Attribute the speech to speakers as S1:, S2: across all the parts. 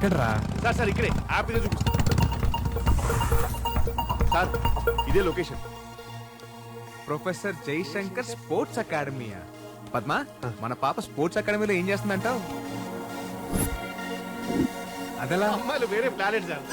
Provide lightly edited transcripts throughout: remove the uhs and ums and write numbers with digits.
S1: ఎక్కడరా?
S2: Sir sir ఇక్కడే app ఇదే చూపిస్తా సార్. ఇదే లొకేషన్.
S1: ప్రొఫెసర్ జయశంకర్ స్పోర్ట్స్ అకాడమీయా? పద్మ, మన పాప స్పోర్ట్స్ అకాడమీలో ఏం చేస్తుందంటావు? అదలా
S2: అమ్మాయిలు వేరే ప్లానెట్ సార్.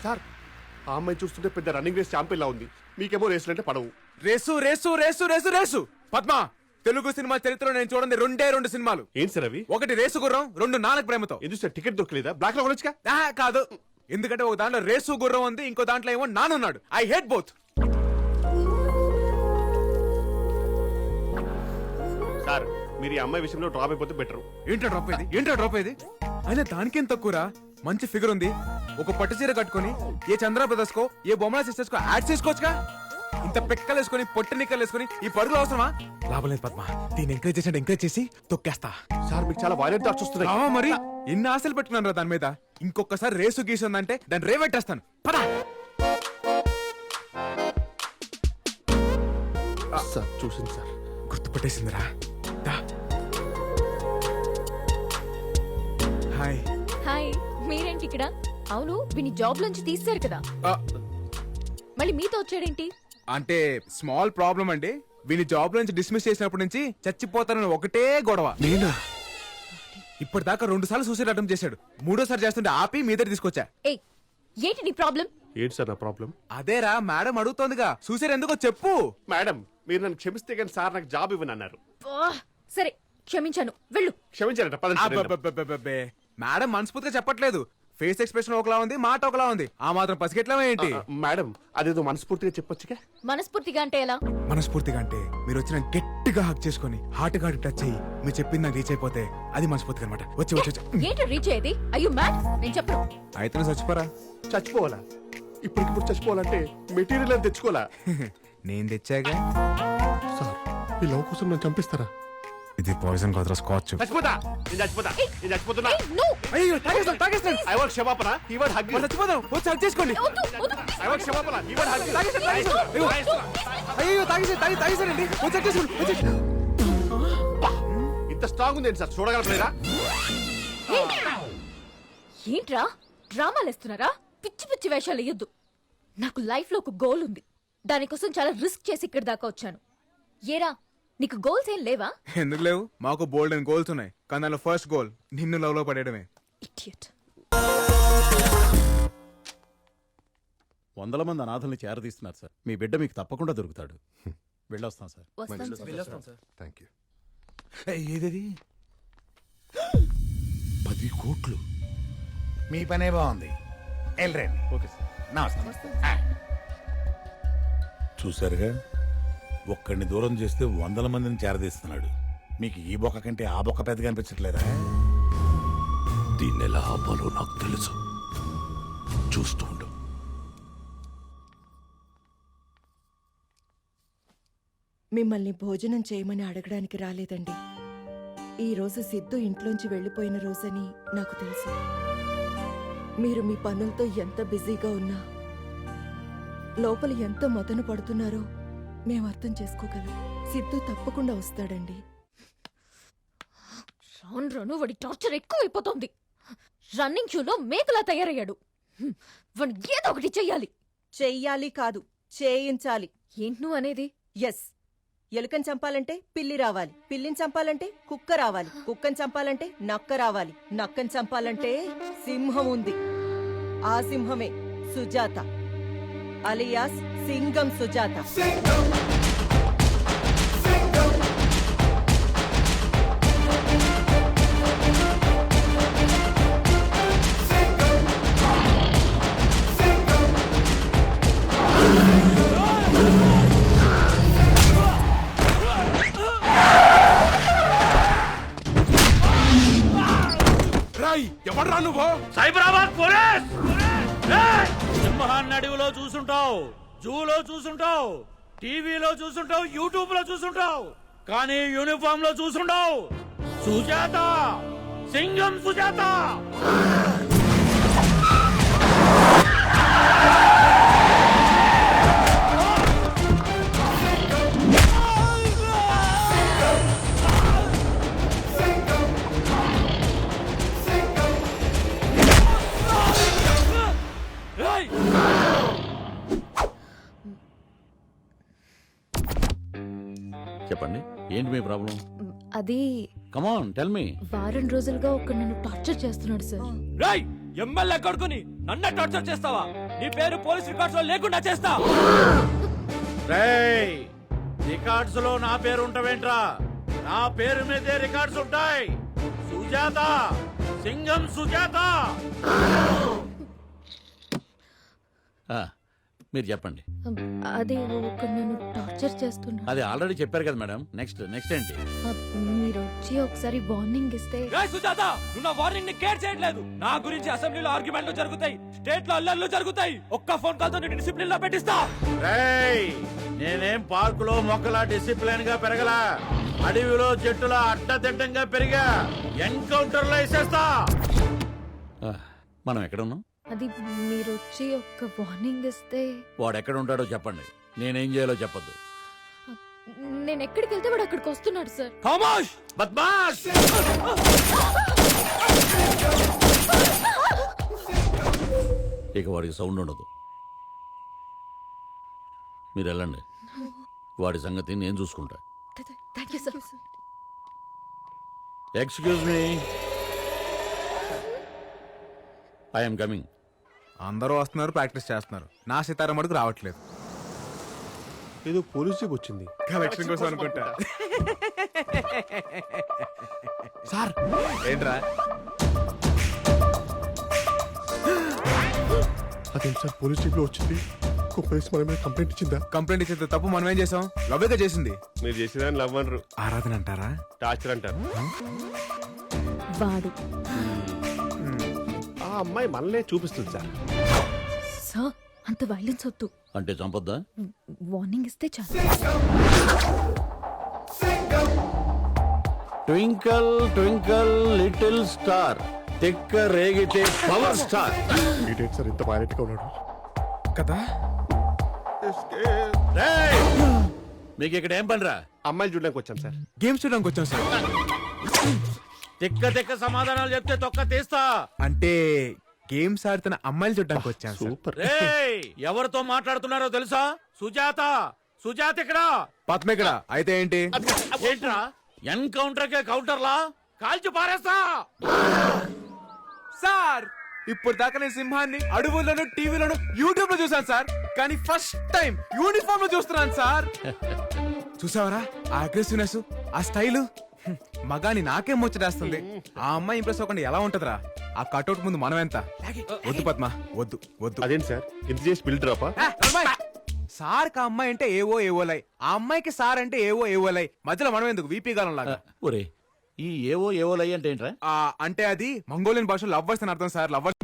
S2: సార్ ఆ అమ్మాయి చూస్తుంటే పెద్ద రన్నింగ్ రేస్ ఛాంపియన్ లా ఉంది. మీకేమో రేసులు అంటే పడవు.
S1: Race race race race race. Padma, Telugu cinema చరిత్రలో నేను చూడండి రెండు సినిమాలు.
S2: ఏంటి సార్ అవి?
S1: ఒకటి రేసు గుర్రం, రెండు నాన్నకు ప్రేమతో.
S2: ఎందుకు సార్ టికెట్ దొరకలేదా? బ్లాక్ లో కొనొచ్చుగా.
S1: కాదు, ఎందుకంటే ఒక దాంట్లో రేసు గుర్రం ఉంది, ఇంకో దాంట్లో ఏమో నానున్నాడు. I hate both.
S2: సార్ మీరు ఈ అమ్మాయి విషయంలో డ్రాప్ అయిపోతే బెటర్.
S1: ఏంటో డ్రాప్ అయ్యేది? అయినా దానికేం తక్కువరా? మంచి ఫిగర్ ఉంది, ఒక పట్టు చీర కట్టుకొని ఏ చంద్ర బ్రదర్స్ కో ఏ బొమ్మల సిస్టర్స్ కో యాడ్ చేసుకోవచ్చుగా. ఇంత పెక్కలు వేసుకొని పొట్టి నిక్కలు వేసుకొని ఈ పరుగులు అవసరమా? లాభం లేదు పద్మ, దీన్ని ఎంకరేజ్ చేసి తొక్కేస్తా.
S2: సార్ మీకు చాలా వైలెంట్ థాట్స్ వస్తున్నాయి.
S1: మరి ఎన్ని ఆశలు పెట్టుకున్నాను రా దాని మీద. ఇంకొకసారి రేసు గీసిందంటే దాన్ని రేవెట్టేస్తాను. పద.
S2: సార్ చూసింది సార్,
S1: గుర్తుపట్టేసిందిరా. హాయ్.
S3: హాయ్, మీరేంటి ఇక్కడ? అవును, విని జాబ్ నుంచి తీశారు కదా, మళ్ళీ మీతో వచ్చాడేంటి?
S1: అంటే స్మాల్ ప్రాబ్లం అండి. వీని జాబ్ నుంచి డిస్మిస్ చేసినప్పటి నుంచి చచ్చిపోతానని ఒకటే గొడవ.
S2: నేనా?
S1: ఇప్పటిదాకా 2 సార్లు సూసైడ్ అటెంప్ట్ చేశాడు. 3ఓసారి చేస్తుంటే ఆపి మీ దగ్గర తీసుకొచ్చా.
S3: ఏయ్, ఏంటి నీ ప్రాబ్లం?
S2: ఏంటి సార్ నా ప్రాబ్లం?
S1: అదేరా మేడం అడుగుతోందిగా, సూసైడ్ ఎందుకో చెప్పు.
S2: మేడం మీరు నన్ను క్షమిస్తే కానీ సార్ నాకు జాబ్ ఇవ్వను అన్నారు.
S3: సరే క్షమించాను, వెళ్ళు.
S2: క్షమించారట పదండి.
S1: అబ్బబ్బబ్బబ్బబ్బే. మేడం మనస్ఫూర్తిగా చెప్పట్లేదు. ఫేస్ ఎక్స్ప్రెషన్ ఒకలా ఉంది, మాట ఒకలా ఉంది. ఆ మాత్రం పసిగెట్లా ఏంటి?
S2: మేడం అదేదో మనస్ఫూర్తిగా చెప్పొచ్చుగా.
S3: మనస్ఫూర్తిగా అంటే ఎలా?
S1: మనస్ఫూర్తిగా అంటే మీరు వచ్చిన గట్టిగా హక్ చేసుకుని హార్ట్ హార్ట్ టచ్ అయ్యి మీరు చెప్పింది నాకు రీచ్ అయిపోతే అది మనస్ఫూర్తిగా అనమాట. వచ్చి
S3: ఏంటి రీచ్ అయ్యేది? అయ్యో మ్యాడ్, నేను చెప్పను.
S1: అయితే నువ్వు చచ్చిపోరా.
S2: చచ్చిపోవాలా? ఇప్పటికిప్పుడు చచ్చిపోవాలంటే మెటీరియల్ అని తెచ్చుకోవాలా?
S1: నేను తెచ్చాగా.
S2: సార్ ఈ లవ్ కోసం నన్ను చంపిస్తారా?
S1: ఇది పాయిజన్ కాదురా, స్కాచ్.
S2: చచ్చిపోతా. నేను చచ్చిపోతా. నేను చచ్చిపోతున్నా.
S1: అయ్యో తాగేస్తాను.
S2: ఐ వాంట్ క్షమాపణ. He want hug.
S1: చచ్చిపోదాం. వచ్చి హక్ చేసుకోండి.
S2: ఐ వాంట్ క్షమాపణ. He want hug.
S1: అయ్యో తాగేసానండి. వచ్చి హక్ చేసుకోండి.
S2: ఇంత స్ట్రాంగ్ ఉంది సార్, చూడగలరా?
S3: ఏంట్రా డ్రామాలు వేస్తున్నారా? పిచ్చి పిచ్చి వేషాలు వేయొద్దు. నాకు లైఫ్ లో ఒక గోల్ ఉంది, దానికోసం చాలా రిస్క్ చేసి ఇక్కడ దాకా వచ్చాను. ఏరా నీకు గోల్స్ ఏం లేవా?
S1: ఎందుకు లేవు? మాకు బోల్డ్ అండ్ గోల్స్ ఉన్నాయి, కానీ దానిలో ఫస్ట్ గోల్ నిన్ను లవ్ లో పడేయడమే.
S3: ఇడియట్.
S4: 100 మంది అనాథల్ని చేరదీస్తున్నారు సార్. మీ బిడ్డ మీకు తప్పకుండా దొరుకుతాడు. వెళ్ళొస్తాం సార్.
S2: Thank you.
S1: ఏది
S5: 10 కోట్లు. మీ పనే బాగుంది. వెళ్ళండి.
S4: Okay sir.
S5: నమస్తే. చూసారుగా, ఒక్కడిని దూరం చేస్తే 100 మందిని చేరదీస్తున్నాడు. మీకు ఈ బొక్క కంటే ఆ బొక్క పెద్దగా అనిపించట్లేదా?
S6: దీన్ని ఎలా ఆపాలో నాకు తెలుసు. చూస్తూ ఉండు.
S7: మిమ్మల్ని భోజనం చేయమని అడగడానికి రాలేదండి. ఈ రోజు సిద్ధు ఇంట్లోంచి వెళ్ళిపోయిన రోజని నాకు తెలుసు. మీరు మీ పనులతో ఎంత బిజీగా ఉన్నా లోపల ఎంత మదన పడుతున్నారో మేము అర్థం చేసుకోగలం. సిద్ధు తప్పకుండా వస్తాడండి.
S3: రాను రాను వాడి టార్చర్ ఎక్కువైపోతోంది. రన్నింగ్ షూలో మేకలా తయారయ్యాడు. వాడు ఏదో ఒకటి చెయ్యాలి.
S7: చెయ్యాలి కాదు, చేయించాలి.
S3: ఏంటి నువ్వు అనేది?
S7: ఎస్. ఎలుకని చంపాలంటే పిల్లి రావాలి, పిల్లిని చంపాలంటే కుక్క రావాలి, కుక్కని చంపాలంటే నక్క రావాలి, నక్కని చంపాలంటే సింహం ఉంది. ఆ సింహమే సుజాత, అలియాస్ సింగం సుజాత.
S5: సింహాన్ని అడవిలో చూసుంటావు, జూలో చూసుంటావు, టీవీలో చూసుంటావు, యూట్యూబ్ లో చూసుంటావు, కానీ యూనిఫామ్ లో చూసుంటావు. సుజాత, సింగం సుజాత. ఏయ్!
S4: చెప్పండి, ఏంటి మీ ప్రాబ్లం?
S3: అది
S4: కమాన్ టెల్ మీ.
S3: వారం రోజులుగా ఒక నన్ను టార్చర్ చేస్తున్నాడు సార్.
S8: రాయ్ ఎమ్మెల్యే కొడుకుని నన్నే టార్చర్ చేస్తావా? నీ పేరు పోలీస్ రికార్డ్స్ లో లేకుండా చేస్తా.
S5: రేయ్, రికార్డ్స్ లో నా పేరు ఉంటావేంట్రా? నా పేరు మీదే రికార్డ్స్ ఉంటాయి. సుజాత, సింగం సుజాత.
S4: మీరు చెప్పండి.
S3: అది ఒక నన్ను టార్చర్ చేస్తున్నాడు.
S4: అది ఆల్రెడీ చెప్పారు కదా మేడం. నెక్స్ట్ ఏంటి?
S3: మీరు వచ్చి ఒకసారి వార్నింగ్ ఇస్తే.
S8: రాయ్ సుజాత, నువ్వు నా వార్నింగ్ ని కేర్ చేయట్లేదు. నా గురించి అసెంబ్లీలో ఆర్గ్యుమెంట్లు జరుగుతాయి, స్టేట్ లో అల్లర్లు జరుగుతాయి. ఒక్క ఫోన్ కాల్ తో నేను డిసిప్లిన్ లో పెట్టిస్తా.
S5: రేయ్, నేనేం పార్కులో మొక్కలా డిసిప్లిన్ గా పెరగలా, అడవిలో చెట్టులా అడ్డదిడ్డంగా పెరిగా. ఎన్కౌంటర్ లో వేసేస్తా.
S4: మనం ఎక్కడ ఉన్నాం?
S3: అది మీరు వచ్చి ఒక వార్నింగ్ ఇస్తే.
S4: వాడు ఎక్కడ ఉంటాడో చెప్పండి, నేనేం చేయాలో చెప్పొద్దు.
S3: నేను ఎక్కడికి వెళ్తే వాడు అక్కడికి వస్తున్నాడు సార్.
S8: ఖామోష్!
S5: బద్మాష్!
S4: ఇక వాడికి సౌండ్ ఉండదు. మీరు వెళ్ళండి, వాడి సంగతి నేను చూసుకుంటా.
S3: Thank you sir.
S4: Excuse me, I'm coming.
S1: అందరూ వస్తున్నారు, ప్రాక్టీస్ చేస్తున్నారు. నా సితారం మటుకు రావట్లేదు.
S2: ఏదో పోలీస్ జీప్ వచ్చింది.
S1: కలెక్షన్ కోసం అనుకుంటా. సార్ ఏంట్రా?
S2: అదేం సార్ పోలీస్ జీప్ లో వచ్చింది? పోలీస్ మన మీద కంప్లైంట్ ఇచ్చిందా?
S1: కంప్లైంట్ ఇచ్చేది తప్పు మనం ఏం చేసాం? లవ్వేగా చేసింది.
S2: మీరు చేసేదాన్ని లవ్ అనరు,
S1: ఆరాధన అంటారా?
S2: టార్చర్ అంటారు.
S3: వాడు
S2: ఆ అమ్మాయి మనల్నే చూపిస్తుంది సార్.
S3: సార్ అంత వైలెన్స్ వద్దు.
S4: అంటే చంపొద్దా?
S3: వార్నింగ్ ఇస్తే చాలు.
S4: ట్వింకల్ ట్వింకల్ లిటిల్ స్టార్, తిక్క రేగితే పవర్ స్టార్.
S2: డీటెయిల్స్ సార్ ఇంత వైలెంట్ గా ఉన్నాడు
S1: కదా.
S5: రేయ్, మీకు ఇక్కడ ఏం పనిరా?
S2: అమ్మాయిలు చూడడానికి వచ్చాం సార్.
S1: గేమ్స్ చూడడానికి వచ్చాం సార్.
S5: తిక్క తిక్క సమాధానాలు చెప్తే తొక్క తీస్తా.
S1: అంటే గేమ్స్ ఆడుతున్న అమ్మాయిలు చూడడానికి వచ్చాం సార్.
S2: సూపర్.
S5: రేయ్, ఎవరితో మాట్లాడుతున్నారో తెలుసా? సుజాత, సుజాత ఇక్కడ.
S1: పద్మ ఇక్కడ. అయితే ఏంటి?
S5: ఏంట్రా, ఎన్కౌంటర్ కే కౌంటర్లా కాల్చి పారేస్తా.
S1: సార్ ఇప్పుడు దాకా నేను సింహాన్ని అడవుల్లోనూ టీవీలోనూ యూట్యూబ్ లో చూసాను సార్, కానీ ఫస్ట్ టైం యూనిఫామ్ లో చూస్తున్నాను సార్. చూసావరా ఆ అగ్రెసివ్నెస్, ఆ స్టైల్. మగాని నాకేం ముచ్చటేస్తుంది. ఆ అమ్మాయి ఇంప్రెస్ అవ్వకుండా ఎలా ఉంటదిరా? ఆ కట్అవుట్ ముందు మనం ఎంత? వద్దు పద్మ, వద్దు వద్దు.
S2: అదేంటి సార్ ఇంత చేసి బిల్ డ్రాపా?
S1: సార్ కా అమ్మాయి అంటే ఏవో ఏవోలై, ఆ అమ్మాయికి సార్ అంటే ఏవో ఏవోలై, మధ్యలో మనం ఎందుకు వీపీ గాలం లాగా?
S4: ఒరే, ఈ ఏవో ఏవోలయ్యి అంటే ఏంట్రా?
S1: అంటే అది మంగోలియన్ భాషలో లవ్వర్స్ అని అర్థం సార్. లవ్వర్స్